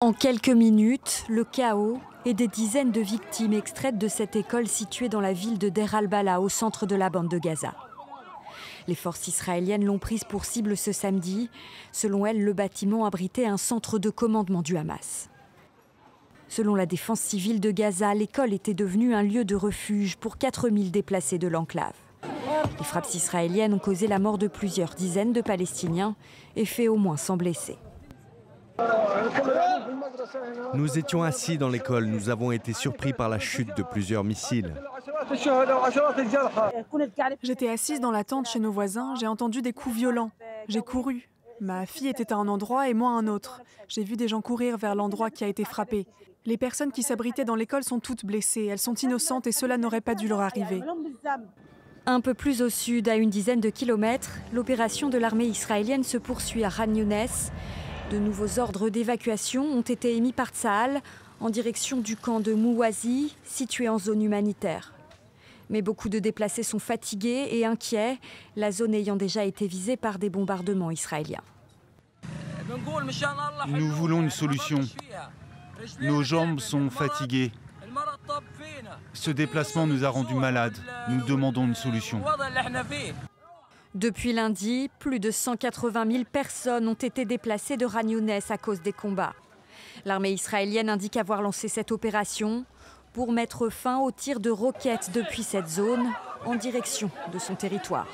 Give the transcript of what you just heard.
En quelques minutes, le chaos et des dizaines de victimes extraites de cette école située dans la ville de Deir al-Balah, au centre de la bande de Gaza. Les forces israéliennes l'ont prise pour cible ce samedi. Selon elles, le bâtiment abritait un centre de commandement du Hamas. Selon la défense civile de Gaza, l'école était devenue un lieu de refuge pour 4000 déplacés de l'enclave. Les frappes israéliennes ont causé la mort de plusieurs dizaines de Palestiniens et fait au moins 100 blessés. Nous étions assis dans l'école, nous avons été surpris par la chute de plusieurs missiles. J'étais assise dans la tente chez nos voisins, j'ai entendu des coups violents. J'ai couru. Ma fille était à un endroit et moi à un autre. J'ai vu des gens courir vers l'endroit qui a été frappé. Les personnes qui s'abritaient dans l'école sont toutes blessées. Elles sont innocentes et cela n'aurait pas dû leur arriver. Un peu plus au sud, à une dizaine de kilomètres, l'opération de l'armée israélienne se poursuit à Khan Younes. De nouveaux ordres d'évacuation ont été émis par Tsahal en direction du camp de Mouazi, situé en zone humanitaire. Mais beaucoup de déplacés sont fatigués et inquiets, la zone ayant déjà été visée par des bombardements israéliens. Nous voulons une solution. Nos jambes sont fatiguées. Ce déplacement nous a rendus malades. Nous demandons une solution. Depuis lundi, plus de 180 000 personnes ont été déplacées de Khan Younes à cause des combats. L'armée israélienne indique avoir lancé cette opération pour mettre fin aux tirs de roquettes depuis cette zone en direction de son territoire.